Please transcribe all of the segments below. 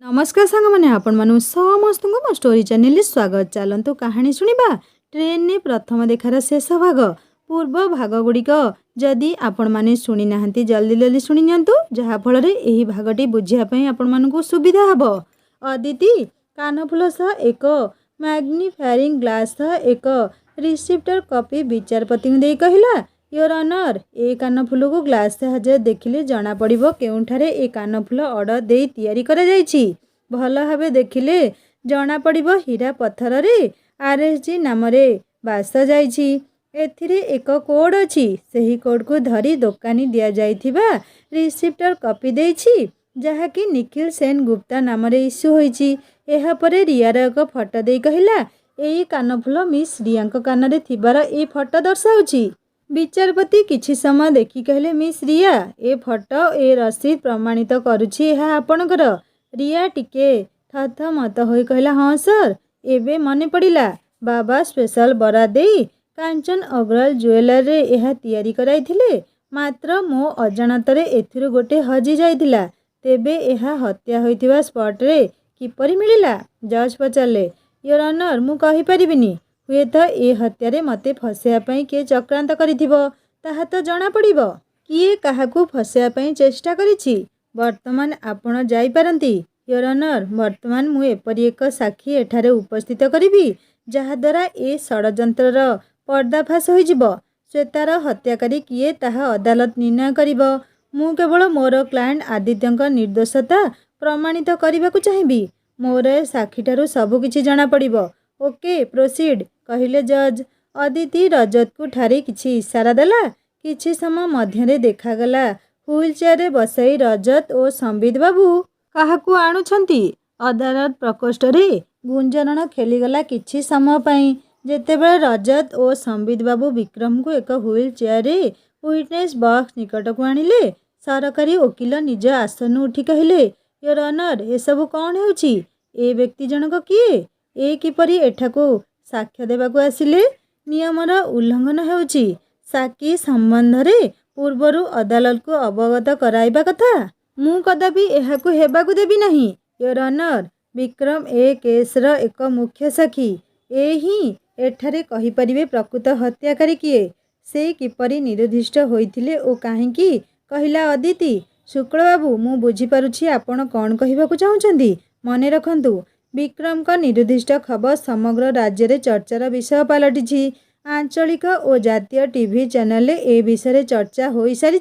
नमस्कार सांग मैंने आपण मानु समस्त मो स्टोरी चैनल स्वागत। चलतु कहानी शुणा ट्रेन ने प्रथम देखार शेष भाग पूर्व भाग गुड़िक जदि आपण मैंने शुणी ना जल्दी जल्दी शुणी नियंतु जहाँफल यही भागटी बुझापी आपण मानक सुविधा हम। अदिति कानफुल सह एक मैग्निफायरिंग ग्लास सह एक रिसिप्टर कॉपी विचारपति दे कहला, योर ऑनर ए कानफुल को ग्लास साहाଯ୍ୟ देखिले जना पड़िबो केउठारे ए कानफुल ऑर्डर दे तैयारी करा जायछि। भल भाबे देखिले जना पड़िबो हीरा पत्थर रे आरएसजी नाम रे बास जायछि। एथिरे एक कोड अछि, सेही कोड को धरी दोकानी दिया जायथिबा रिसिप्टर कॉपी देछि जहा कि निखिल सेन गुप्ता नाम रे इश्यू होइछि। एहा परे रियार एक फोटो दे कहला, एई कानफुल मिस रियाଙ୍କ कानरे थिबार ए फोटो दर्शाउछि। विचारपति किछि समय देखि कहले, मिस रिया ए फोटो ए रसीद प्रमाणित करुछि एहा आपणकर। रिया टिके थथ मत होई कहला, हाँ सर एबे मने पड़िला, बाबा स्पेशल बरा देई कांचन अग्रवाल ज्वेलर रे एहा तैयारी कराइथिले, मात्र मो अजाणतरे एथिरु गोटे हजि जाइथिला। तेबे एहा हत्या होइथिबा स्पॉट रे किपरि मिलिला? जज पचारले, योर ऑनर मु कहि परिबिनी, हुए तो ए हत्यारे मते फसेया पई के चक्रांत करिथिबो ताहा तो जना पड़िबो। किए काहाकू फसेया पई चेष्टा करिछि वर्तमान आपण जाई पारंती। योर ऑनर वर्तमान मु एपरि एक साक्षी एठारे उपस्थित करिबी जहा द्वारा ए षडयंत्रर पर्दाफाश होइजिबो। श्वेतार हत्याकारी किए ताहा अदालत निर्णय करिबो। मु केवल मोर क्लायंट आदित्यंक निर्दोषता प्रमाणित करिबाकू चाहिबी। मोर साक्षीठारू सबु किछि जना पड़िबो। ओके प्रोसीड कहले जज। अदिति रजत को ठारी किछि इशारा देला। किछि समय मध्यरे देखागला व्हील चेयर रे बसाई रजत और संबित बाबू काहाकू आणुछंती। अदालत प्रकोष्ठ रे गुंजरण खेलीगला किछि समय पई। जेतेबेले रजत और संबित बाबू विक्रम को एक व्हील चेयर रे विटनेस बॉक्स निकट को आनिले, सरकारी वकील निज आसन उठी कहले, योर ऑनर ए सब कौन हेउछि? ए व्यक्ति जनक किए? ए किपरि एठाकू साक्ष्य देबाकू आसिले? नियमर उल्लंघन हेउछि। साक्षी संबंधरे पूर्वरु अदालत को अवगत कराइबा कथा। मु कदापि एहाकू हेबाकू देबी नहीं। योर ऑनर विक्रम ए केसर एक मुख्य साक्षी। ए ही एठारे कहि परिबे प्रकृत हत्याकारी किए, से किपरि निरुद्दिष्ट होइथिले ओ काहेकि, कहिला अदिति। शुक्ल बाबू मु बुझी पारुछि आपण कोन कहिबाकू चाहुछंती। मने रखंतु विक्रम का निरुद्दिष्ट खबर समग्र राज्य रे चर्चार विषय पलटिछि। आंचलिक और जातीय टीवी चैनल ए विषय चर्चा हो सारी।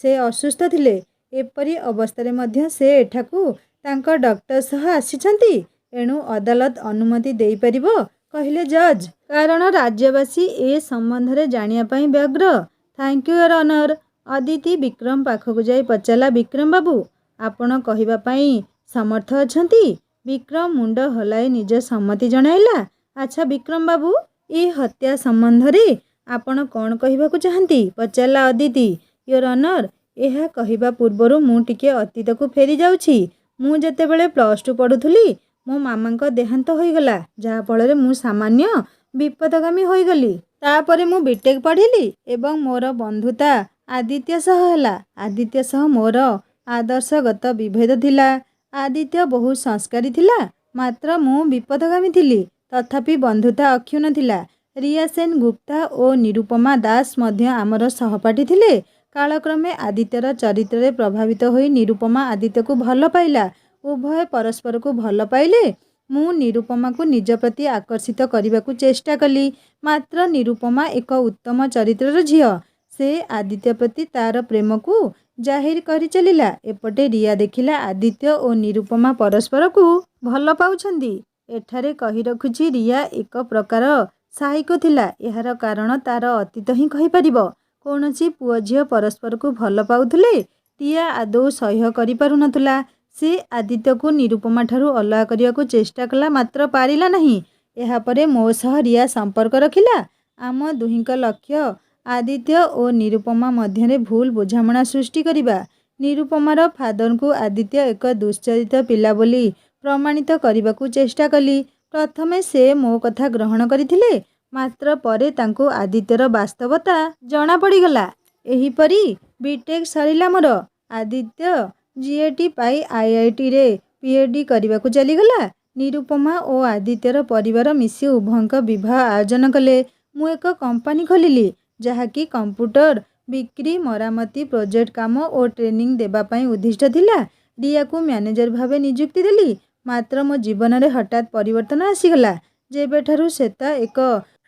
से असुस्थ थिले, एपरी अवस्था मध्य से एठाकू तांको डॉक्टर सह आसिछंती। एणु अदालत अनुमति देई परिबो कहले जज, कारण राज्यवासी ए संबंध रे जानिया पई व्यग्र। Thank you your honour. Aditi Vikram पाखकू जाई पचाला, विक्रम बाबू आपण कहिबा पई समर्थ अछंती? विक्रम मुंड हलाई निज सम्मति जणाइला। अच्छा विक्रम बाबू ए हत्या संबंध रे आपण कौन कहिबाकू चाहंती? पचारला अदिति। योर ऑनर एहा कहिबा पूर्वरु मु टिके अतीत को फेरी जाउछि। मु जेतेबेले +2 पढुथुली मो मामांक देहांत होइगला, जहा फଳରେ मु सामान्य विपदगामी होइगली। तापरे मु बीटेक पढ़िली एवं मोर बंधुता आदित्य सह हला। आदित्य सह मोर आदर्शगत विभेद थिला। आदित्य बहु संस्कारी थिला, मात्र मु विपदगामी थिली। तथापि बंधुता अक्षुण थिला। रिया सेन गुप्ता और निरुपमा दास मध्य आमर सहपाठी थिले। कालक्रमे आदित्यर चरित्र रे प्रभावित होई निरुपमा आदित्य को भल पाइला। उभय परस्पर को भल पाइले। मु निरुपमा को निज प्रति आकर्षित करबाकू चेष्टा कली, मात्र निरुपमा एक उत्तम चरित्रर झियो। से आदित्य प्रति तार प्रेम को जाहिर करी चलिला। एपटे रिया देखिला आदित्य और निरुपमा परस्पर को भल पाउछंदी। एठारे कही रखुछि रिया एक प्रकार साहिको थिला। एहार कारण तार अतीत ही कहि परिबो। कोनोसी पुओ झियो परस्पर को भल पाउथुले, रिया आदौ सह्य करि पारु नथुला। से आदित्य को निरुपमा ठारू अलगा करियाकू चेष्टा कला, मात्र पारिला नहीं। एहा परे मो सह रिया संपर्क रखिला। आम दुहिंक लक्ष्य आदित्य और निरुपमा मध्यरे भूल बुझामणा सृष्टि करिबा। निरुपमार फादर को आदित्य एक दुश्चरित पिला बोली प्रमाणित करबाकू चेष्टा कली। प्रथमे से मो कथा ग्रहण करथिले, मात्र परे तांको आदित्यर वास्तवता जना पड़ीगला। एहीपरि बीटेक सरिला मोर। आदित्य जीएटी पाई आईआईटी रे PhD କରିବାକୁ ଚାଲିଗଲା। ନିରୁପମା ଓ ଆଦିତ୍ୟର ପରିବାର ମିଶି ଉଭୟଙ୍କ ବିବାହ ଆୟୋଜନ କଲେ। ମୁଁ ଏକ କମ୍ପାନୀ ଖୋଲିଲି, ଯାହାକି କମ୍ପ୍ୟୁଟର ବିକ୍ରି, ମରାମତି, ପ୍ରୋଜେକ୍ଟ କାମ ଓ ଟ୍ରେନିଂ ଦେବା ପାଇଁ ଉଦ୍ଦିଷ୍ଟ ଥିଲା। ରିୟାକୁ ମ୍ୟାନେଜର ଭାବେ ନିଯୁକ୍ତି ଦେଲି। ମାତ୍ର ମୋ ଜୀବନରେ ହଠାତ୍ ପରିବର୍ତ୍ତନ ଆସିଗଲା ଯେବେଠାରୁ ଶ୍ଵେତା ଏକ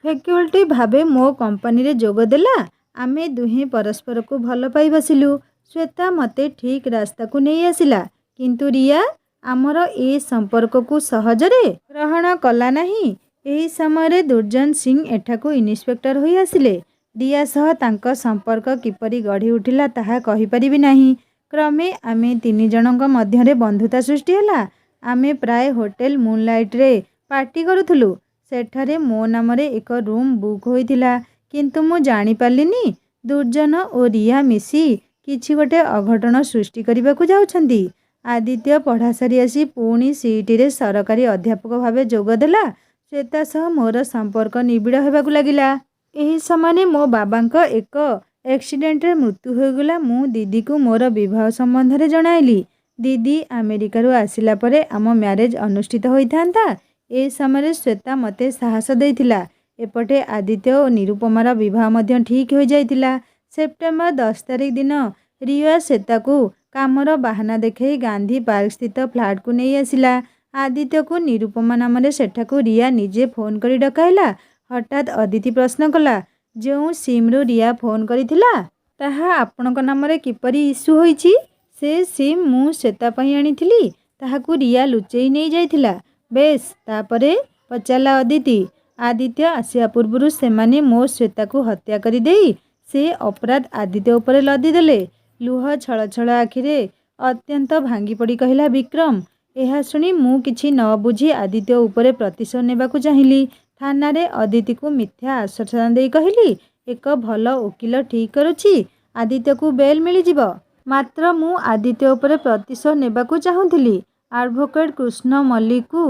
ଫ୍ୟାକଲ୍ଟି ଭାବେ ମୋ କମ୍ପାନୀରେ ଯୋଗ ଦେଲା। ଆମେ ଦୁହେଁ ପରସ୍ପରକୁ ଭଲ ପାଇ ବସିଲୁ। ଶ୍ଵେତା ମୋତେ ଠିକ୍ ରାସ୍ତାକୁ ନେଇ ଆସିଲା, କିନ୍ତୁ ରିୟା ଆମର ଏ ସମ୍ପର୍କକୁ ସହଜରେ ଗ୍ରହଣ କଲା ନାହିଁ। ଏହି ସମୟରେ ଦୁର୍ଜନ ସିଂ ଏଠାକୁ ଇନ୍ସପେକ୍ଟର ହୋଇ ଆସିଲେ। ରିୟା ସହ ତାଙ୍କ ସମ୍ପର୍କ କିପରି ଗଢ଼ି ଉଠିଲା ତାହା କହିପାରିବି ନାହିଁ। କ୍ରମେ ଆମେ ତିନି ଜଣଙ୍କ ମଧ୍ୟରେ ବନ୍ଧୁତା ସୃଷ୍ଟି ହେଲା। ଆମେ ପ୍ରାୟ ହୋଟେଲ ମୁନଲାଇଟରେ ପାର୍ଟି କରୁଥିଲୁ। ସେଠାରେ ମୋ ନାମରେ ଏକ ରୁମ୍ ବୁକ୍ ହୋଇଥିଲା, କିନ୍ତୁ ମୁଁ ଜାଣିପାରିଲିନି ଦୁର୍ଜନ ଓ ରିୟା ମିଶି କିଛି ଗୋଟେ ଅଘଟଣ ସୃଷ୍ଟି କରିବାକୁ ଯାଉଛନ୍ତି। ଆଦିତ୍ୟ ପଢ଼ା ସାରି ଆସି ପୁଣି ସିଇଟିରେ ସରକାରୀ ଅଧ୍ୟାପକ ଭାବେ ଯୋଗ ଦେଲା। ଶ୍ଵେତା ସହ ମୋର ସମ୍ପର୍କ ନିବିଡ଼ ହେବାକୁ ଲାଗିଲା। ଏହି ସମୟରେ ମୋ ବାବାଙ୍କ ଏକ ଆକ୍ସିଡେଣ୍ଟରେ ମୃତ୍ୟୁ ହୋଇଗଲା। ମୁଁ ଦିଦିକୁ ମୋର ବିବାହ ସମ୍ବନ୍ଧରେ ଜଣାଇଲି। ଦିଦି ଆମେରିକାରୁ ଆସିଲା ପରେ ଆମ ମ୍ୟାରେଜ ଅନୁଷ୍ଠିତ ହୋଇଥାନ୍ତା। ଏ ସମୟରେ ଶ୍ଵେତା ମୋତେ ସାହସ ଦେଇଥିଲା। ଏପଟେ ଆଦିତ୍ୟ ଓ ନିରୁପମାର ବିବାହ ମଧ୍ୟ ଠିକ୍ ହୋଇଯାଇଥିଲା। ସେପ୍ଟେମ୍ବର 10 ତାରିଖ ଦିନ ରିୟା ଶ୍ଵେତାକୁ କାମର ବାହାନା ଦେଖାଇ ଗାନ୍ଧୀ ପାର୍କ ସ୍ଥିତ ଫ୍ଲାଟକୁ ନେଇ ଆସିଲା। ଆଦିତ୍ୟକୁ ନିରୁପମା ନାମରେ ସେଠାକୁ ରିୟା ନିଜେ ଫୋନ କରି ଡକାଇଲା। ହଠାତ୍ ଅଦିତି ପ୍ରଶ୍ନ କଲା, ଯେଉଁ ସିମ୍ରୁ ରିୟା ଫୋନ କରିଥିଲା, ତାହା ଆପଣଙ୍କ ନାମରେ କିପରି ଇସ୍ୟୁ ହୋଇଛି? ସେ ସିମ୍ ମୁଁ ଶ୍ଵେତା ପାଇଁ ଆଣିଥିଲି। ତାହାକୁ ରିୟା ଲୁଚେଇ ନେଇ ଯାଇଥିଲା। ବେଶ୍, ତାପରେ? ପଚାରିଲା ଅଦିତି। ଆଦିତ୍ୟ ଆସିବା ପୂର୍ବରୁ ସେମାନେ ମୋ ଶ୍ଵେତାକୁ ହତ୍ୟା କରିଦେଇ ସେ ଅପରାଧ ଆଦିତ୍ୟ ଉପରେ ଲଦିଦେଲେ। ଲୁହ ଛଳ ଛଳ ଆଖିରେ ଅତ୍ୟନ୍ତ ଭାଙ୍ଗିପଡ଼ି କହିଲା ବିକ୍ରମ। ଏହା ଶୁଣି ମୁଁ କିଛି ନ ବୁଝି ଆଦିତ୍ୟ ଉପରେ ପ୍ରତିଶୋଧ ନେବାକୁ ଚାହିଁଲି। ଥାନାରେ ଅଦିତିକୁ ମିଥ୍ୟା ଆଶ୍ୱାସନା ଦେଇ କହିଲି, ଏକ ଭଲ ଓକିଲ ଠିକ୍ କରୁଛି, ଆଦିତ୍ୟକୁ ବେଲ୍ ମିଳିଯିବ। ମାତ୍ର ମୁଁ ଆଦିତ୍ୟ ଉପରେ ପ୍ରତିଶୋଧ ନେବାକୁ ଚାହୁଁଥିଲି। ଆଡଭୋକେଟ କୃଷ୍ଣ ମଲ୍ଲିକକୁ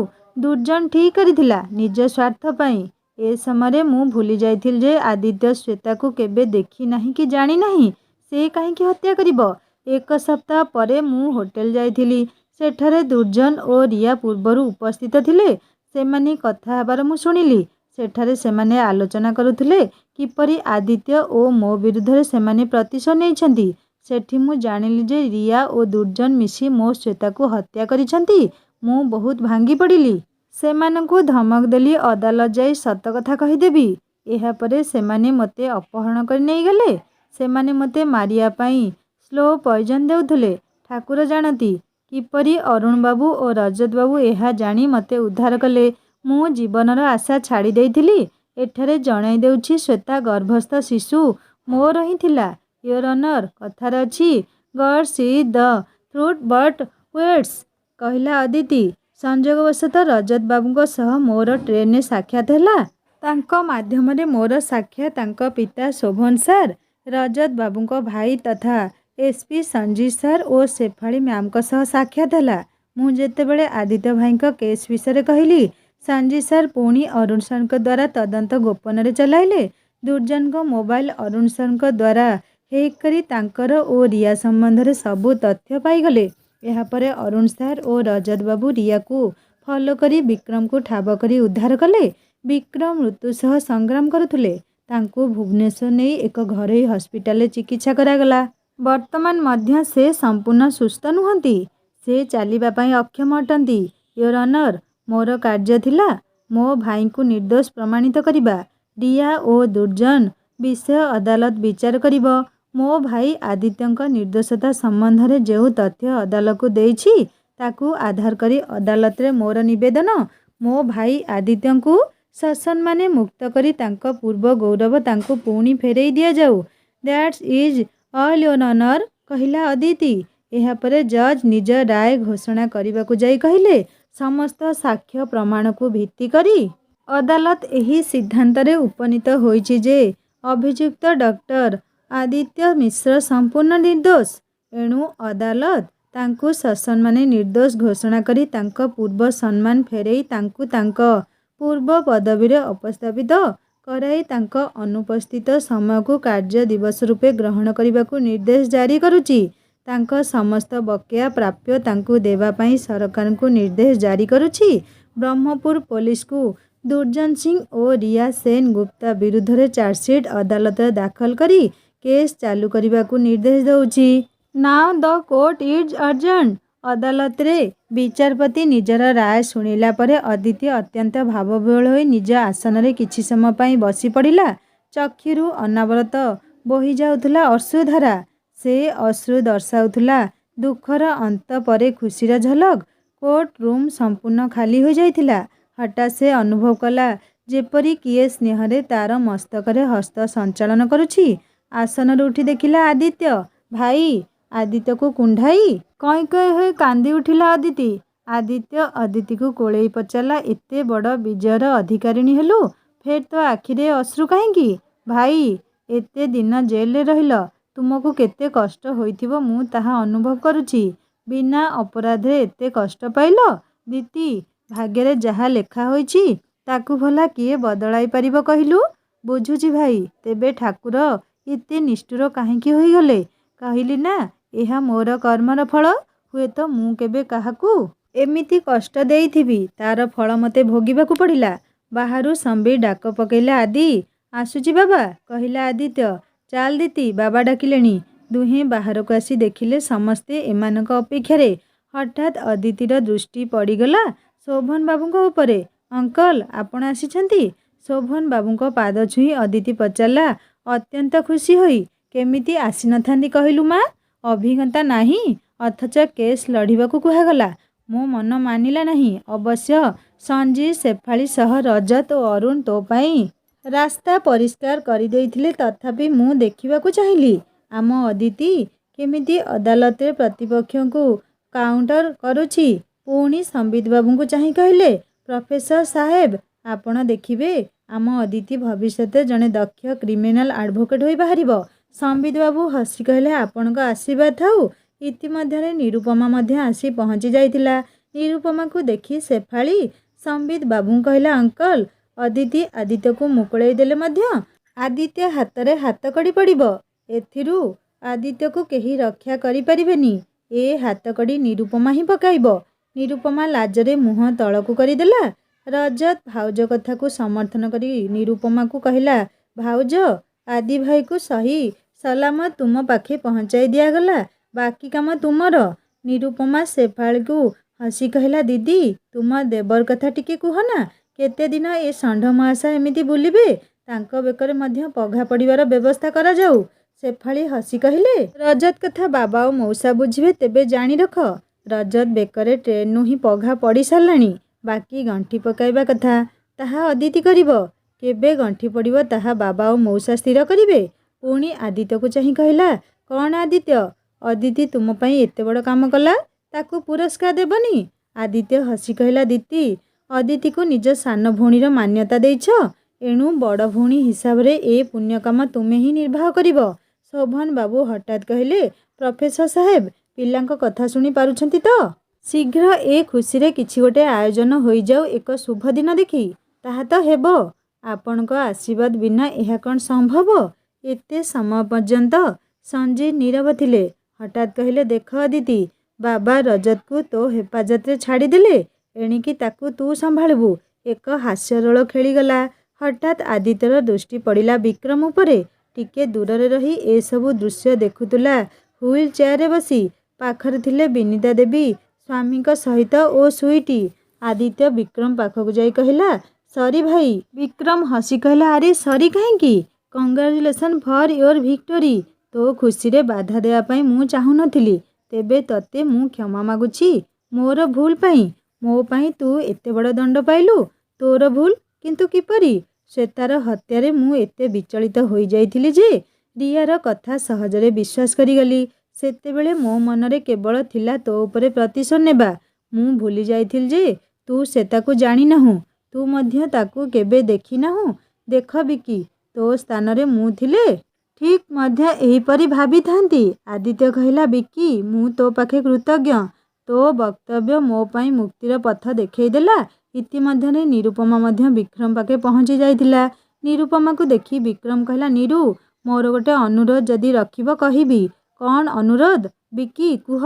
ଦୁର୍ଜନ ଠିକ୍ କରିଥିଲା ନିଜ ସ୍ୱାର୍ଥ ପାଇଁ। ଏ ସମୟରେ ମୁଁ ଭୁଲି ଯାଇଥିଲି ଯେ ଆଦିତ୍ୟ ଶ୍ଵେତାକୁ କେବେ ଦେଖି ନାହିଁ କି ଜାଣି ନାହିଁ। ସେ କାହିଁକି ହତ୍ୟା କରିବ? ଏକ ସପ୍ତାହ ପରେ ମୁଁ ହୋଟେଲ ଯାଇଥିଲି। ସେଠାରେ ଦୁର୍ଜନ ଓ ରିୟା ପୂର୍ବରୁ ଉପସ୍ଥିତ ଥିଲେ। ସେମାନେ କଥା ହେବାର ମୁଁ ଶୁଣିଲି। ସେଠାରେ ସେମାନେ ଆଲୋଚନା କରୁଥିଲେ କିପରି ଆଦିତ୍ୟ ଓ ମୋ ବିରୁଦ୍ଧରେ ସେମାନେ ପ୍ରତିଶୋଧ ନେଇଛନ୍ତି। ସେଠି ମୁଁ ଜାଣିଲି ଯେ ରିୟା ଓ ଦୁର୍ଜନ ମିଶି ମୋ ଶ୍ଵେତାକୁ ହତ୍ୟା କରିଛନ୍ତି। ମୁଁ ବହୁତ ଭାଙ୍ଗି ପଡ଼ିଲି। ସେମାନଙ୍କୁ ଧମକ ଦେଲି ଅଦାଲତ ଯାଇ ସତ କଥା କହିଦେବି। ଏହାପରେ ସେମାନେ ମୋତେ ଅପହରଣ କରି ନେଇଗଲେ। ସେମାନେ ମୋତେ ମାରିବା ପାଇଁ ସ୍ଲୋ ପଏଜନ ଦେଉଥିଲେ। ଠାକୁର ଜାଣନ୍ତି କିପରି ଅରୁଣ ବାବୁ ଓ ରଜତ ବାବୁ ଏହା ଜାଣି ମୋତେ ଉଦ୍ଧାର କଲେ। ମୁଁ ଜୀବନର ଆଶା ଛାଡ଼ି ଦେଇଥିଲି। ଏଠାରେ ଜଣାଇ ଦେଉଛି ଶ୍ଵେତା ଗର୍ଭସ୍ଥ ଶିଶୁ ମୋର ହିଁ ଥିଲା। ୟୋର ଅନର, କଥାରେ ଅଛି God sees the truth but waits, କହିଲା ଅଦିତି। ସଂଯୋଗବଶତଃ ରଜତ ବାବୁଙ୍କ ସହ ମୋର ଟ୍ରେନରେ ସାକ୍ଷାତ ହେଲା। ତାଙ୍କ ମାଧ୍ୟମରେ ମୋର ସାକ୍ଷାତ ତାଙ୍କ ପିତା ଶୋଭନ ସାର୍, ରଜତ ବାବୁଙ୍କ ଭାଇ ତଥା SP ସଞ୍ଜିତ ସାର୍ ଓ ଶେଫାଳୀ ମ୍ୟାମଙ୍କ ସହ ସାକ୍ଷାତ ହେଲା। ମୁଁ ଯେତେବେଳେ ଆଦିତ୍ୟ ଭାଇଙ୍କ କେସ୍ ବିଷୟରେ କହିଲି, ସଞ୍ଜିତ ସାର୍ ପୁଣି ଅରୁଣ ସାର୍ଙ୍କ ଦ୍ୱାରା ତଦନ୍ତ ଗୋପନରେ ଚଲାଇଲେ। ଦୁର୍ଜନଙ୍କ ମୋବାଇଲ ଅରୁଣ ସାର୍ଙ୍କ ଦ୍ୱାରା ହେକ୍ କରି ତାଙ୍କର ଓ ରିୟା ସମ୍ବନ୍ଧରେ ସବୁ ତଥ୍ୟ ପାଇଗଲେ। ଏହାପରେ ଅରୁଣ ସାର୍ ଓ ରଜତ ବାବୁ ରିୟାକୁ ଫଲୋ କରି ବିକ୍ରମକୁ ଠାବ କରି ଉଦ୍ଧାର କଲେ। ବିକ୍ରମ ମୃତ୍ୟୁ ସହ ସଂଗ୍ରାମ କରୁଥିଲେ। ତାଙ୍କୁ ଭୁବନେଶ୍ୱର ନେଇ ଏକ ଘରୋଇ ହସ୍ପିଟାଲରେ ଚିକିତ୍ସା କରାଗଲା। ବର୍ତ୍ତମାନ ମଧ୍ୟ ସେ ସମ୍ପୂର୍ଣ୍ଣ ସୁସ୍ଥ ନୁହନ୍ତି। ସେ ଚାଲିବା ପାଇଁ ଅକ୍ଷମ ଅଟନ୍ତି। ୟୋର ଅନର, ମୋର କାର୍ଯ୍ୟ ଥିଲା ମୋ ଭାଇଙ୍କୁ ନିର୍ଦ୍ଦୋଷ ପ୍ରମାଣିତ କରିବା। ରିୟା ଓ ଦୁର୍ଜନ ବିଷୟ ଅଦାଲତ ବିଚାର କରିବ। ମୋ ଭାଇ ଆଦିତ୍ୟଙ୍କ ନିର୍ଦ୍ଦୋଷତା ସମ୍ବନ୍ଧରେ ଯେଉଁ ତଥ୍ୟ ଅଦାଲତକୁ ଦେଇଛି, ତାକୁ ଆଧାର କରି ଅଦାଲତରେ ମୋର ନିବେଦନ, ମୋ ଭାଇ ଆଦିତ୍ୟଙ୍କୁ ସସମ୍ମାନେ ମୁକ୍ତ କରି ତାଙ୍କ ପୂର୍ବ ଗୌରବ ତାଙ୍କୁ ପୁଣି ଫେରାଇ ଦିଆଯାଉ। That's is all your honour, କହିଲା ଅଦିତି। ଏହାପରେ ଜଜ୍ ନିଜ ରାୟ ଘୋଷଣା କରିବାକୁ ଯାଇ କହିଲେ, ସମସ୍ତ ସାକ୍ଷ୍ୟ ପ୍ରମାଣକୁ ଭିତ୍ତି କରି ଅଦାଲତ ଏହି ସିଦ୍ଧାନ୍ତରେ ଉପନୀତ ହୋଇଛି ଯେ ଅଭିଯୁକ୍ତ ଡକ୍ଟର ଆଦିତ୍ୟ ମିଶ୍ର ସମ୍ପୂର୍ଣ୍ଣ ନିର୍ଦ୍ଦୋଷ। ଏଣୁ ଅଦାଲତ ତାଙ୍କୁ ସସମ୍ମାନେ ନିର୍ଦ୍ଦୋଷ ଘୋଷଣା କରି ତାଙ୍କ ପୂର୍ବ ସମ୍ମାନ ଫେରାଇ ତାଙ୍କୁ ତାଙ୍କ ପୂର୍ବ ପଦବୀରେ ଅବସ୍ଥାପିତ କରାଇ ତାଙ୍କ ଅନୁପସ୍ଥିତ ସମୟକୁ କାର୍ଯ୍ୟ ଦିବସ ରୂପେ ଗ୍ରହଣ କରିବାକୁ ନିର୍ଦ୍ଦେଶ ଜାରି କରୁଛି। ତାଙ୍କ ସମସ୍ତ ବକେୟା ପ୍ରାପ୍ୟ ତାଙ୍କୁ ଦେବା ପାଇଁ ସରକାରଙ୍କୁ ନିର୍ଦ୍ଦେଶ ଜାରି କରୁଛି। ବ୍ରହ୍ମପୁର ପୋଲିସକୁ ଦୁର୍ଜନ ସିଂ ଓ ରିୟା ସେନ ଗୁପ୍ତା ବିରୁଦ୍ଧରେ ଚାର୍ଜସିଟ୍ ଅଦାଲତରେ ଦାଖଲ କରି କେସ୍ ଚାଲୁ କରିବାକୁ ନିର୍ଦ୍ଦେଶ ଦେଉଛି। Now the court is adjourned. ଅଦାଲତରେ ବିଚାରପତି ନିଜର ରାୟ ଶୁଣିଲା ପରେ ଅଦିତି ଅତ୍ୟନ୍ତ ଭାବବିହ୍ୱଳ ହୋଇ ନିଜ ଆସନରେ କିଛି ସମୟ ପାଇଁ ବସି ପଡ଼ିଲା। ଚକ୍ଷୁରୁ ଅନବରତ ବୋହିଯାଉଥିଲା ଅଶ୍ରୁଧାରା। ସେ ଅଶ୍ରୁ ଦର୍ଶାଉଥିଲା ଦୁଃଖର ଅନ୍ତ ପରେ ଖୁସିର ଝଲକ। କୋର୍ଟ ରୁମ୍ ସମ୍ପୂର୍ଣ୍ଣ ଖାଲି ହୋଇଯାଇଥିଲା। ହଠାତ୍ ସେ ଅନୁଭବ କଲା ଯେପରି କିଏ ସ୍ନେହରେ ତା'ର ମସ୍ତକରେ ହସ୍ତ ସଞ୍ଚାଳନ କରୁଛି। ଆସନରୁ ଉଠି ଦେଖିଲା ଆଦିତ୍ୟ। ଭାଇ। ଆଦିତ୍ୟକୁ କୁଣ୍ଢାଇ କଇଁ କଇଁ ହୋଇ କାନ୍ଦି ଉଠିଲା ଅଦିତି। ଆଦିତ୍ୟ ଅଦିତିକୁ କୋଳେଇ ପଚାରିଲା, ଏତେ ବଡ଼ ବିଜୟର ଅଧିକାରିଣୀ ହେଲୁ, ଫେର୍ ତୋ ଆଖିରେ ଅଶ୍ରୁ କାହିଁକି? ଭାଇ, ଏତେ ଦିନ ଜେଲରେ ରହିଲ, ତୁମକୁ କେତେ କଷ୍ଟ ହୋଇଥିବ ମୁଁ ତାହା ଅନୁଭବ କରୁଛି। ବିନା ଅପରାଧରେ ଏତେ କଷ୍ଟ ପାଇଲ? ଦିତି, ଭାଗ୍ୟରେ ଯାହା ଲେଖା ହୋଇଛି ତାକୁ ଭଲା କିଏ ବଦଳାଇ ପାରିବ କହିଲୁ? ବୁଝୁଛି ଭାଇ, ତେବେ ଠାକୁର ଏତେ ନିଷ୍ଠୁର କାହିଁକି ହୋଇଗଲେ? କହିଲି ନା, ଏହା ମୋର କର୍ମର ଫଳ। ହୁଏତ ମୁଁ କେବେ କାହାକୁ ଏମିତି କଷ୍ଟ ଦେଇଥିବି, ତା'ର ଫଳ ମୋତେ ଭୋଗିବାକୁ ପଡ଼ିଲା। ବାହାରୁ ସମ୍ବିତ ଡାକ ପକେଇଲା, ଆଦି। ଆସୁଛି ବାବା, କହିଲା ଆଦିତ୍ୟ। ଚାଲ ଦିତି, ବାବା ଡାକିଲେଣି। ଦୁହେଁ ବାହାରକୁ ଆସି ଦେଖିଲେ ସମସ୍ତେ ଏମାନଙ୍କ ଅପେକ୍ଷାରେ। ହଠାତ୍ ଅଦିତିର ଦୃଷ୍ଟି ପଡ଼ିଗଲା ଶୋଭନ ବାବୁଙ୍କ ଉପରେ। ଅଙ୍କଲ, ଆପଣ ଆସିଛନ୍ତି? ଶୋଭନ ବାବୁଙ୍କ ପାଦ ଛୁଇଁ ଅଦିତି ପଚାରିଲା ଅତ୍ୟନ୍ତ ଖୁସି ହୋଇ। କେମିତି ଆସିନଥାନ୍ତି କହିଲୁ ମା? ଅଭିଜ୍ଞତା ନାହିଁ, ଅଥଚ କେସ୍ ଲଢ଼ିବାକୁ କୁହାଗଲା। ମୋ ମନ ମାନିଲା ନାହିଁ। ଅବଶ୍ୟ ସଞ୍ଜୀବ ଶେଫାଳୀ ସହ ରଜତ ଓ ଅରୁଣ ତୋ ପାଇଁ ରାସ୍ତା ପରିଷ୍କାର କରିଦେଇଥିଲେ, ତଥାପି ମୁଁ ଦେଖିବାକୁ ଚାହିଁଲି ଆମ ଅଦିତି କେମିତି ଅଦାଲତରେ ପ୍ରତିପକ୍ଷଙ୍କୁ କାଉଣ୍ଟର କରୁଛି। ପୁଣି ସମ୍ବିତ ବାବୁଙ୍କୁ ଚାହିଁ କହିଲେ, ପ୍ରଫେସର ସାହେବ, ଆପଣ ଦେଖିବେ ଆମ ଅଦିତି ଭବିଷ୍ୟତରେ ଜଣେ ଦକ୍ଷ କ୍ରିମିନାଲ ଆଡଭୋକେଟ ହୋଇ ବାହାରିବ। ସମ୍ବିତ ବାବୁ ହସି କହିଲେ, ଆପଣଙ୍କ ଆଶୀର୍ବାଦ ଥାଉ। ଇତିମଧ୍ୟରେ ନିରୁପମା ମଧ୍ୟ ଆସି ପହଞ୍ଚି ଯାଇଥିଲା। ନିରୁପମାକୁ ଦେଖି ଶେଫାଳୀ ସମ୍ବିତ ବାବୁଙ୍କୁ କହିଲା, ଅଙ୍କଲ, ଅଦିତି ଆଦିତ୍ୟକୁ ମୁକୁଳେଇ ଦେଲେ ମଧ୍ୟ ଆଦିତ୍ୟ ହାତରେ ହାତକଡ଼ି ପଡ଼ିବ। ଏଥିରୁ ଆଦିତ୍ୟକୁ କେହି ରକ୍ଷା କରିପାରିବେନି। ଏ ହାତକଡ଼ି ନିରୁପମା ହିଁ ପକାଇବ। ନିରୁପମା ଲାଜରେ ମୁହଁ ତଳକୁ କରିଦେଲା। ରଜତ ଭାଉଜ କଥାକୁ ସମର୍ଥନ କରି ନିରୁପମାକୁ କହିଲା, ଭାଉଜ, ଆଦି ଭାଇକୁ ସହି ସଲାମତ ତୁମ ପାଖେ ପହଞ୍ଚାଇ ଦିଆଗଲା। ବାକି କାମ ତୁମର। ନିରୁପମା ଶେଫାଳୀକୁ ହସି କହିଲା, ଦିଦି, ତୁମ ଦେବର କଥା ଟିକେ କୁହ ନା। କେତେ ଦିନ ଏ ଷଣ୍ଢ ମହାଶୟ ଏମିତି ବୁଲିବେ? ତାଙ୍କ ବେକରେ ମଧ୍ୟ ପଘା ପଡ଼ିବାର ବ୍ୟବସ୍ଥା କରାଯାଉ। ଶେଫାଳୀ ହସି କହିଲେ, ରଜତ କଥା ବାବା ଓ ମଉସା ବୁଝିବେ, ତେବେ ଜାଣି ରଖ, ରଜତ ବେକରେ ଟ୍ରେନରୁ ହିଁ ପଘା ପଡ଼ି ସାରିଲାଣି। ବାକି ଗଣ୍ଠି ପକାଇବା କଥା, ତାହା ଅଦିତି କରିବ। କେବେ ଗଣ୍ଠି ପଡ଼ିବ ତାହା ବାବା ଓ ମଉସା ସ୍ଥିର କରିବେ। ପୁଣି ଆଦିତ୍ୟକୁ ଚାହିଁ କହିଲା, କ'ଣ ଆଦିତ୍ୟ, ଅଦିତି ତୁମ ପାଇଁ ଏତେ ବଡ଼ କାମ କଲା, ତାକୁ ପୁରସ୍କାର ଦେବନି? ଆଦିତ୍ୟ ହସି କହିଲା, ଦିତି, ଅଦିତିକୁ ନିଜ ସାନ ଭଉଣୀର ମାନ୍ୟତା ଦେଇଛ, ଏଣୁ ବଡ଼ ଭଉଣୀ ହିସାବରେ ଏ ପୁଣ୍ୟକାମ ତୁମେ ହିଁ ନିର୍ବାହ କରିବ। ଶୋଭନ ବାବୁ ହଠାତ୍ କହିଲେ, ପ୍ରଫେସର ସାହେବ, ପିଲାଙ୍କ କଥା ଶୁଣି ପାରୁଛନ୍ତି ତ? ଶୀଘ୍ର ଏ ଖୁସିରେ କିଛି ଗୋଟେ ଆୟୋଜନ ହୋଇଯାଉ, ଏକ ଶୁଭ ଦିନ ଦେଖି। ତାହା ତ ହେବ। ଆପଣଙ୍କ ଆଶୀର୍ବାଦ ବିନା ଏହା କ'ଣ ସମ୍ଭବ? ଏତେ ସମୟ ପର୍ଯ୍ୟନ୍ତ ସଞ୍ଜୀବ ନୀରବ ଥିଲେ। ହଠାତ୍ କହିଲେ, ଦେଖ ଅଦିତି, ବାବା ରଜତକୁ ତୋ ହେପାଜତରେ ଛାଡ଼ିଦେଲେ, ଏଣିକି ତାକୁ ତୁ ସମ୍ଭାଳିବୁ। ଏକ ହାସ୍ୟରୋଳ ଖେଳିଗଲା। ହଠାତ୍ ଆଦିତ୍ୟର ଦୃଷ୍ଟି ପଡ଼ିଲା ବିକ୍ରମ ଉପରେ। ଟିକେ ଦୂରରେ ରହି ଏସବୁ ଦୃଶ୍ୟ ଦେଖୁଥିଲା ହୁଇଲ୍ ଚେୟାରରେ ବସି। ପାଖରେ ଥିଲେ ବିନିତା ଦେବୀ ସ୍ୱାମୀଙ୍କ ସହିତ ଓ ସୁଇଟି। ଆଦିତ୍ୟ ବିକ୍ରମ ପାଖକୁ ଯାଇ କହିଲା, ସରି ଭାଇ। ବିକ୍ରମ ହସି କହିଲା, ଆରେ ସରି କାହିଁକି? Congratulation for your victory. ତୋ ଖୁସିରେ ବାଧା ଦେବା ପାଇଁ ମୁଁ ଚାହୁଁନଥିଲି। ତେବେ ତତେ ମୁଁ କ୍ଷମା ମାଗୁଛି ମୋର ଭୁଲ ପାଇଁ। ମୋ ପାଇଁ ତୁ ଏତେ ବଡ଼ ଦଣ୍ଡ ପାଇଲୁ। ତୋର ଭୁଲ? କିନ୍ତୁ କିପରି? ଶ୍ଵେତାର ହତ୍ୟାରେ ମୁଁ ଏତେ ବିଚଳିତ ହୋଇଯାଇଥିଲି ଯେ ରିୟାର କଥା ସହଜରେ ବିଶ୍ୱାସ କରିଗଲି। ସେତେବେଳେ ମୋ ମନରେ କେବଳ ଥିଲା ତୋ ଉପରେ ପ୍ରତିଶୋଧ ନେବା। ମୁଁ ଭୁଲି ଯାଇଥିଲି ଯେ ତୁ ଶ୍ଵେତାକୁ ଜାଣିନାହୁଁ, ତୁ ମଧ୍ୟ ତାକୁ କେବେ ଦେଖିନାହୁଁ। ଦେଖ ବିକି, ତୋ ସ୍ଥାନରେ ମୁଁ ଥିଲେ ଠିକ୍ ମଧ୍ୟ ଏହିପରି ଭାବିଥାନ୍ତି। ଆଦିତ୍ୟ କହିଲା, ବିକି, ମୁଁ ତୋ ପାଖେ କୃତଜ୍ଞ। ତୋ ବକ୍ତବ୍ୟ ମୋ ପାଇଁ ମୁକ୍ତିର ପଥ ଦେଖେଇଦେଲା। ଇତିମଧ୍ୟରେ ନିରୁପମା ମଧ୍ୟ ବିକ୍ରମ ପାଖେ ପହଞ୍ଚି ଯାଇଥିଲା। ନିରୁପମାକୁ ଦେଖି ବିକ୍ରମ କହିଲା, ନିରୁ, ମୋର ଗୋଟେ ଅନୁରୋଧ ଯଦି ରଖିବ କହିବି। କ'ଣ ଅନୁରୋଧ? ବିକି କୁହ,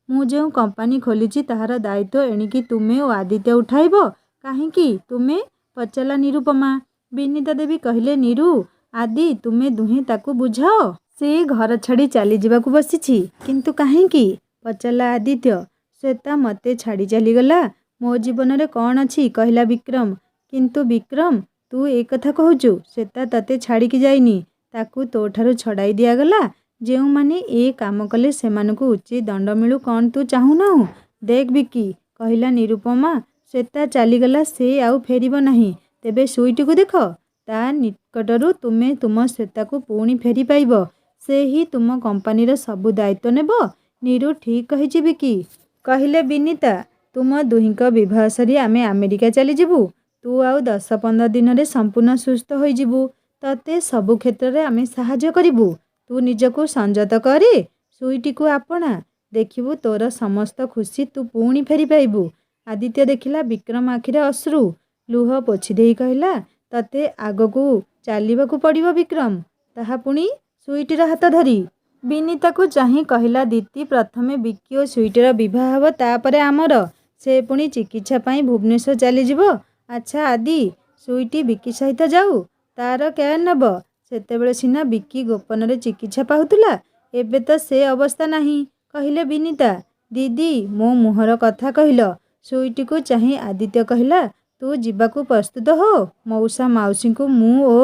ମୁଁ ଯେଉଁ କମ୍ପାନୀ ଖୋଲିଛି ତାହାର ଦାୟିତ୍ୱ ଏଣିକି ତୁମେ ଓ ଆଦିତ୍ୟ ଉଠାଇବ। କାହିଁକି ତୁମେ? ପଚାରିଲା ନିରୁପମା। ବିନିତା ଦେବୀ କହିଲେ, ନିରୁ, ଆଦି ତୁମେ ଦୁହେଁ ତାକୁ ବୁଝାଅ। ସେ ଘର ଛାଡ଼ି ଚାଲିଯିବାକୁ ବସିଛି। କିନ୍ତୁ କାହିଁକି? ପଚାରିଲା ଆଦିତ୍ୟ। ଶ୍ଵେତା ମୋତେ ଛାଡ଼ି ଚାଲିଗଲା। ମୋ ଜୀବନରେ କ'ଣ ଅଛି? କହିଲା ବିକ୍ରମ। କିନ୍ତୁ ବିକ୍ରମ, ତୁ ଏ କଥା କହୁଛୁ? ଶ୍ଵେତା ତତେ ଛାଡ଼ିକି ଯାଇନି। ତାକୁ ତୋଠାରୁ ଛଡ଼ାଇ ଦିଆଗଲା। ଯେଉଁମାନେ ଏ କାମ କଲେ ସେମାନଙ୍କୁ ଉଚିତ ଦଣ୍ଡ ମିଳୁ କ'ଣ ତୁ ଚାହୁଁନାହୁଁ? ଦେଖ ବିକି, କହିଲା ନିରୁପମା, ଶ୍ଵେତା ଚାଲିଗଲା, ସେ ଆଉ ଫେରିବ ନାହିଁ। ତେବେ ସୁଇଟିକୁ ଦେଖ। ତା ନିକଟରୁ ତୁମେ ତୁମ ଶ୍ଵେତାକୁ ପୁଣି ଫେରି ପାଇବ। ସେ ହିଁ ତୁମ କମ୍ପାନୀର ସବୁ ଦାୟିତ୍ୱ ନେବ। ନିରୁ ଠିକ୍ କହିଛି ବିକି, କହିଲେ ବିନିତା। ତୁମ ଦୁହିଁଙ୍କ ବିବାହ ସରି ଆମେ ଆମେରିକା ଚାଲିଯିବୁ। ତୁ ଆଉ 10-15 ଦିନରେ ସମ୍ପୂର୍ଣ୍ଣ ସୁସ୍ଥ ହୋଇଯିବୁ। ତତେ ସବୁ କ୍ଷେତ୍ରରେ ଆମେ ସାହାଯ୍ୟ କରିବୁ। ତୁ ନିଜକୁ ସଂଯତ କରେ, ସୁଇଟିକୁ ଆପଣା। ଦେଖିବୁ ତୋର ସମସ୍ତ ଖୁସି ତୁ ପୁଣି ଫେରି ପାଇବୁ। ଆଦିତ୍ୟ ଦେଖିଲା ବିକ୍ରମ ଆଖିରେ ଅଶ୍ରୁ। ଲୁହ ପୋଛିଦେଇ କହିଲା, ତତେ ଆଗକୁ ଚାଲିବାକୁ ପଡ଼ିବ ବିକ୍ରମ, ତାହା ପୁଣି ସୁଇଟିର ହାତ ଧରି। ବିନିତାକୁ ଚାହିଁ କହିଲା, ଦିତି, ପ୍ରଥମେ ବିକି ଓ ସୁଇଟିର ବିବାହ ହେବ, ତାପରେ ଆମର। ସେ ପୁଣି ଚିକିତ୍ସା ପାଇଁ ଭୁବନେଶ୍ୱର ଚାଲିଯିବ। ଆଚ୍ଛା ଆଦି, ସୁଇଟି ବିକି ସହିତ ଯାଉ, ତାର କେୟାର ନେବ। ସେତେବେଳେ ସିନା ବିକି ଗୋପନରେ ଚିକିତ୍ସା ପାଉଥିଲା, ଏବେ ତ ସେ ଅବସ୍ଥା ନାହିଁ, କହିଲେ ବିନିତା। ଦିଦି, ମୋ ମୁହଁର କଥା କହିଲ। ସୁଇଟିକୁ ଚାହିଁ ଆଦିତ୍ୟ କହିଲା, ତୁ ଯିବାକୁ ପ୍ରସ୍ତୁତ ହୋ। ମଉସା ମାଉସୀଙ୍କୁ ମୁଁ ଓ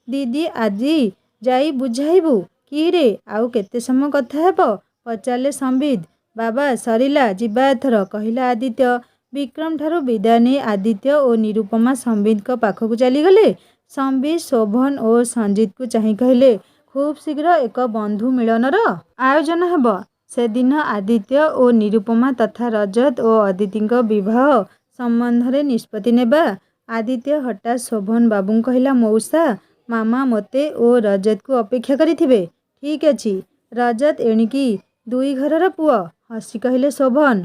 ଦିଦି ଆଜି ଯାଇ ବୁଝାଇବୁ। କିରେ, ଆଉ କେତେ ସମୟ କଥା ହେବ? ପଚାରିଲେ ସମ୍ବିତ। ବାବା, ସରିଲା, ଯିବା ଏଥର, କହିଲା ଆଦିତ୍ୟ। ବିକ୍ରମ ଠାରୁ ବିଦାୟ ନେଇ ଆଦିତ୍ୟ ଓ ନିରୁପମା ସମ୍ବିତଙ୍କ ପାଖକୁ ଚାଲିଗଲେ। ସମ୍ବିତ ଶୋଭନ ଓ ସଞ୍ଜିତଙ୍କୁ ଚାହିଁ କହିଲେ, ଖୁବ୍ ଶୀଘ୍ର ଏକ ବନ୍ଧୁ ମିଳନର ଆୟୋଜନ ହେବ। ସେଦିନ ଆଦିତ୍ୟ ଓ ନିରୁପମା ତଥା ରଜତ ଓ ଅଦିତିଙ୍କ ବିବାହ ସମ୍ବନ୍ଧରେ ନିଷ୍ପତ୍ତି ନେବା। ଆଦିତ୍ୟ ହଠାତ୍ ଶୋଭନ ବାବୁଙ୍କୁ କହିଲା, ମଉସା, ମାମା ମୋତେ ଓ ରଜତକୁ ଅପେକ୍ଷା କରିଥିବେ। ଠିକ୍ ଅଛି। ରଜତ ଏଣିକି 2 ଘରର ପୁଅ, ହସି କହିଲେ ଶୋଭନ।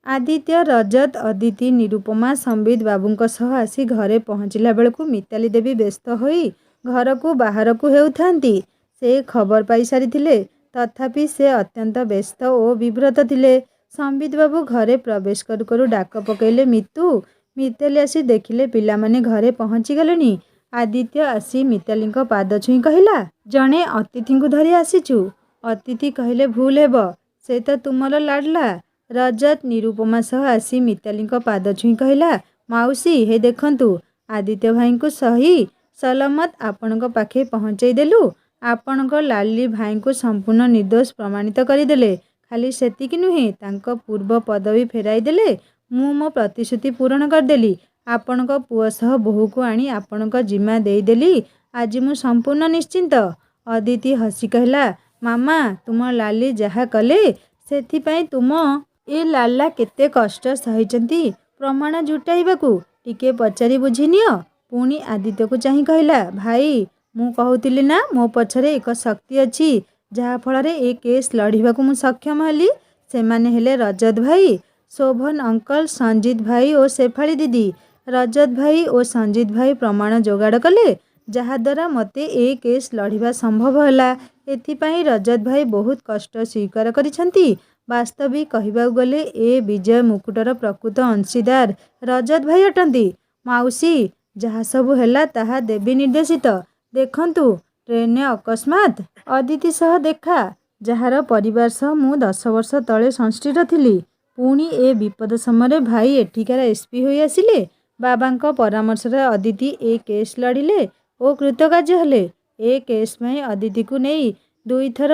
ଆଦିତ୍ୟ, ରଜତ, ଅଦିତି, ନିରୁପମା ସମ୍ବିତ ବାବୁଙ୍କ ସହ ଆସି ଘରେ ପହଞ୍ଚିଲା ବେଳକୁ ମିତାଲି ଦେବୀ ବ୍ୟସ୍ତ ହୋଇ ଘରକୁ ବାହାରକୁ ହେଉଥାନ୍ତି। ସେ ଖବର ପାଇ ସାରିଥିଲେ। ତଥାପି ସେ ଅତ୍ୟନ୍ତ ବ୍ୟସ୍ତ ଓ ବିବ୍ରତ ଥିଲେ। ସମ୍ବିତ ବାବୁ ଘରେ ପ୍ରବେଶ କରୁ କରୁ ଡାକ ପକାଇଲେ, ମିତୁ। ମିତାଲି ଆସି ଦେଖିଲେ ପିଲାମାନେ ଘରେ ପହଞ୍ଚିଗଲେଣି। ଆଦିତ୍ୟ ଆସି ମିତାଲିଙ୍କ ପାଦ ଛୁଇଁ କହିଲା, ଜଣେ ଅତିଥିଙ୍କୁ ଧରି ଆସିଛୁ। ଅତିଥି କହିଲେ ଭୁଲ ହେବ, ସେ ତ ତୁମର ଲାଡ୍ଲା। ରଜତ ନିରୁପମା ସହ ଆସି ମିତାଲିଙ୍କ ପାଦ ଛୁଇଁ କହିଲା, ମାଉସୀ, ହେ ଦେଖନ୍ତୁ, ଆଦିତ୍ୟ ଭାଇଙ୍କୁ ସହି ସଲାମତ ଆପଣଙ୍କ ପାଖେ ପହଞ୍ଚାଇ ଦେଲୁ। ଆପଣଙ୍କ ଲାଡ୍ଲି ଭାଇଙ୍କୁ ସମ୍ପୂର୍ଣ୍ଣ ନିର୍ଦ୍ଦୋଷ ପ୍ରମାଣିତ କରିଦେଲେ। ଖାଲି ସେତିକି ନୁହେଁ, ତାଙ୍କ ପୂର୍ବ ପଦବୀ ଫେରାଇ ଦେଲେ। ମୁଁ ମୋ ପ୍ରତିଶ୍ରୁତି ପୂରଣ କରିଦେଲି। ଆପଣଙ୍କ ପୁଅ ସହ ବୋହୂକୁ ଆଣି ଆପଣଙ୍କ ଜିମା ଦେଇଦେଲି। ଆଜି ମୁଁ ସମ୍ପୂର୍ଣ୍ଣ ନିଶ୍ଚିନ୍ତ। ଅଦିତି ହସି କହିଲା, ମାମା, ତୁମ ଲାଲି ଯାହା କଲେ ସେଥିପାଇଁ ତୁମ ଏ ଲାଲା କେତେ କଷ୍ଟ ସହିଛନ୍ତି ପ୍ରମାଣ ଜୁଟାଇବାକୁ ଟିକେ ପଚାରି ବୁଝିନିଅ। ପୁଣି ଆଦିତ୍ୟକୁ ଚାହିଁ କହିଲା, ଭାଇ, ମୁଁ କହୁଥିଲି ନା ମୋ ପଛରେ ଏକ ଶକ୍ତି ଅଛି, ଯାହାଫଳରେ ଏ କେସ୍ ଲଢ଼ିବାକୁ ମୁଁ ସକ୍ଷମ ହେଲି। ସେମାନେ ହେଲେ ରଜତ ଭାଇ, ଶୋଭନ ଅଙ୍କଲ, ସଞ୍ଜିତ ଭାଇ ଓ ଶେଫାଳି ଦିଦି। ରଜତ ଭାଇ ଓ ସଞ୍ଜିତ ଭାଇ ପ୍ରମାଣ ଯୋଗାଡ଼ କଲେ, ଯାହାଦ୍ୱାରା ମୋତେ ଏ କେସ୍ ଲଢ଼ିବା ସମ୍ଭବ ହେଲା। ଏଥିପାଇଁ ରଜତ ଭାଇ ବହୁତ କଷ୍ଟ ସ୍ୱୀକାର କରିଛନ୍ତି। ବାସ୍ତବିକ କହିବାକୁ ଗଲେ ଏ ବିଜୟ ମୁକୁଟର ପ୍ରକୃତ ଅଂଶୀଦାର ରଜତ ଭାଇ ଅଟନ୍ତି। ମାଉସୀ, ଯାହା ସବୁ ହେଲା ତାହା ଦେବୀ ନିର୍ଦ୍ଦେଶିତ। ଦେଖନ୍ତୁ, ଟ୍ରେନରେ ଅକସ୍ମାତ୍ ଅଦିତି ସହ ଦେଖା, ଯାହାର ପରିବାର ସହ ମୁଁ 10 ବର୍ଷ ତଳେ ସଂଶ୍ଳିଷ୍ଟ ଥିଲି। ପୁଣି ଏ ବିପଦ ସମୟରେ ଭାଇ ଏଠିକାର ଏସ୍ପି ହୋଇ ଆସିଲେ। ବାବାଙ୍କ ପରାମର୍ଶରେ ଅଦିତି ଏ କେସ୍ ଲଢ଼ିଲେ ଓ କୃତକାର୍ଯ୍ୟ ହେଲେ। ଏ କେସ୍ ପାଇଁ ଅଦିତିକୁ ନେଇ 2 ଥର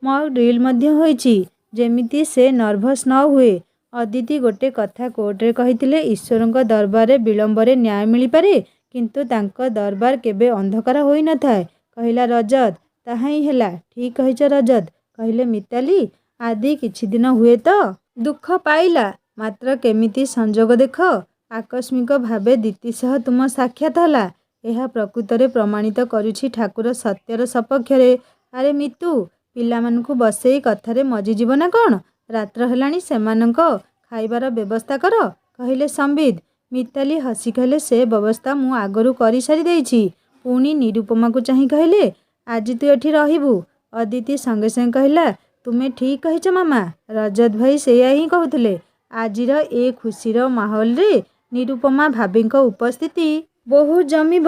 ମକ୍ ଡ୍ରିଲ୍ ମଧ୍ୟ ହୋଇଛି, ଯେମିତି ସେ ନର୍ଭସ୍ ନ ହୁଏ। ଅଦିତି ଗୋଟେ କଥା କୋର୍ଟରେ କହିଥିଲେ, ଈଶ୍ୱରଙ୍କ ଦରବାରରେ ବିଳମ୍ବରେ ନ୍ୟାୟ ମିଳିପାରେ, କିନ୍ତୁ ତାଙ୍କ ଦରବାର କେବେ ଅନ୍ଧକାର ହୋଇନଥାଏ, କହିଲା ରଜତ। ତାହା ହିଁ ହେଲା। ଠିକ୍ କହିଛ ରଜତ, କହିଲେ ମିତାଲି। ଆଦି କିଛି ଦିନ ହୁଏତ ଦୁଃଖ ପାଇଲା, ମାତ୍ର କେମିତି ସଂଯୋଗ ଦେଖ, ଆକସ୍ମିକ ଭାବେ ଦିତି ସହ ତୁମ ସାକ୍ଷାତ ହେଲା। ଏହା ପ୍ରକୃତରେ ପ୍ରମାଣିତ କରୁଛି ଠାକୁର ସତ୍ୟର ସପକ୍ଷରେ। ଆରେ ମିତୁ, ପିଲାମାନଙ୍କୁ ବସେଇ କଥାରେ ମଜିଯିବ ନା କ'ଣ? ରାତ୍ର ହେଲାଣି, ସେମାନଙ୍କ ଖାଇବାର ବ୍ୟବସ୍ଥା କର, କହିଲେ ସମ୍ବିତ। ମିତାଲି ହସି କହିଲେ, ସେ ବ୍ୟବସ୍ଥା ମୁଁ ଆଗରୁ କରିସାରି ଦେଇଛି। ପୁଣି ନିରୁପମାକୁ ଚାହିଁ କହିଲେ, ଆଜି ତୁ ଏଠି ରହିବୁ। ଅଦିତି ସଙ୍ଗେ ସଙ୍ଗେ କହିଲା, ତୁମେ ଠିକ୍ କହିଛ ମାମା। ରଜତ ଭାଇ ସେଇଆ ହିଁ କହୁଥିଲେ। ଆଜିର ଏ ଖୁସିର ମାହୋଲରେ ନିରୁପମା ଭାବିଙ୍କ ଉପସ୍ଥିତି ବହୁତ ଜମିବ।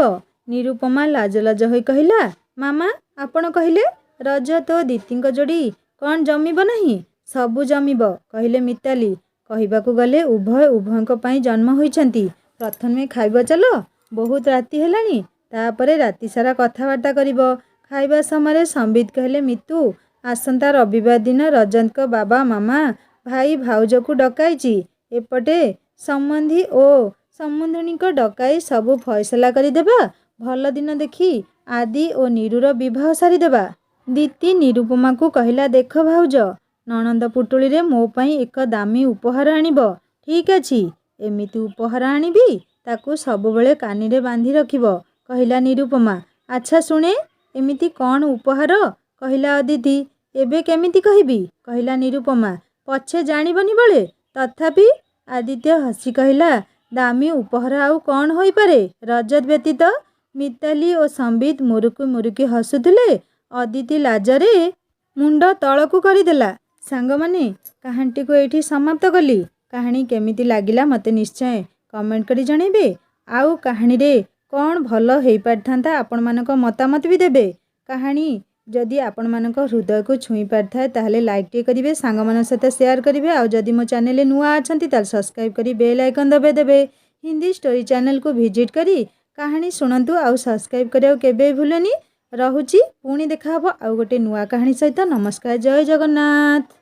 ନିରୁପମା ଲାଜ ଲାଜ ହୋଇ କହିଲା, ମାମା ଆପଣ କହିଲେ ରଜତ ଓ ଦିତିଙ୍କ ଯୋଡ଼ି କ'ଣ ଜମିବ ନାହିଁ? ସବୁ ଜମିବ କହିଲେ ମିତାଲି। କହିବାକୁ ଗଲେ ଉଭୟଙ୍କ ପାଇଁ ଜନ୍ମ ହୋଇଛନ୍ତି। ପ୍ରଥମେ ଖାଇବ ଚାଲ, ବହୁତ ରାତି ହେଲାଣି। ତାପରେ ରାତିସାରା କଥାବାର୍ତ୍ତା କରିବ। ଖାଇବା ସମୟରେ ସମ୍ବିତ କହିଲେ, ମିତୁ ଆସନ୍ତା ରବିବାର ଦିନ ରଜତଙ୍କ ବାବା ମାମା ଭାଇ ଭାଉଜକୁ ଡକାଇଛି। ଏପଟେ ସମ୍ବନ୍ଧୀ ଓ ସମ୍ବନ୍ଧିଣୀଙ୍କ ଡକାଇ ସବୁ ଫଇସଲା କରିଦେବା। ଭଲ ଦିନ ଦେଖି ଆଦି ଓ ନିରୁର ବିବାହ ସାରିଦେବା। ଦିତି ନିରୁପମାକୁ କହିଲା, ଦେଖ ଭାଉଜ, ନଣନ୍ଦ ପୁଟୁଳିରେ ମୋ ପାଇଁ ଏକ ଦାମୀ ଉପହାର ଆଣିବ। ଠିକ୍ ଅଛି, ଏମିତି ଉପହାର ଆଣିବି ତାକୁ ସବୁବେଳେ କାନିରେ ବାନ୍ଧି ରଖିବ, କହିଲା ନିରୁପମା। ଆଚ୍ଛା ଶୁଣେ, ଏମିତି କ'ଣ ଉପହାର କହିଲା ଅଦିତି। ଏବେ କେମିତି କହିବି, କହିଲା ନିରୁପମା। ପଛେ ଜାଣିବନି ବଳେ। ତଥାପି ଆଦିତ୍ୟ ହସି କହିଲା, ଦାମୀ ଉପହାର ଆଉ କ'ଣ ହୋଇପାରେ ରଜତ ବ୍ୟତୀତ? ମିତାଲି ଓ ସମ୍ବିତ ମୁରୁକି ହସୁଥିଲେ। ଅଦିତି ଲାଜରେ ମୁଣ୍ଡ ତଳକୁ କରିଦେଲା। ସାଙ୍ଗମାନେ, କାହାଣୀଟିକୁ ଏଇଠି ସମାପ୍ତ କଲି। କାହାଣୀ କେମିତି ଲାଗିଲା ମୋତେ ନିଶ୍ଚୟ କମେଣ୍ଟ କରି ଜଣାଇବେ। ଆଉ କାହାଣୀରେ କ'ଣ ଭଲ ହେଇପାରିଥାନ୍ତା ଆପଣମାନଙ୍କ ମତାମତ ବି ଦେବେ। କାହାଣୀ ଯଦି ଆପଣମାନଙ୍କ ହୃଦୟକୁ ଛୁଇଁ ପାରିଥାଏ ତାହେଲେ ଲାଇକ୍ଟିଏ କରିବେ, ସାଙ୍ଗମାନଙ୍କ ସହିତ ସେୟାର କରିବେ। ଆଉ ଯଦି ମୋ ଚ୍ୟାନେଲରେ ନୂଆ ଅଛନ୍ତି ତାହେଲେ ସବସ୍କ୍ରାଇବ୍ କରି ବେଲ୍ ଆଇକନ୍ ଦେବେ। ହିନ୍ଦୀ ଷ୍ଟୋରି ଚ୍ୟାନେଲକୁ ଭିଜିଟ୍ କରି କାହାଣୀ ଶୁଣନ୍ତୁ ଆଉ ସବସ୍କ୍ରାଇବ୍ କରିବାକୁ କେବେ ଭୁଲେନି। ରହୁଛି, ପୁଣି ଦେଖାହେବ ଆଉ ଗୋଟେ ନୂଆ କାହାଣୀ ସହିତ। ନମସ୍କାର, ଜୟ ଜଗନ୍ନାଥ।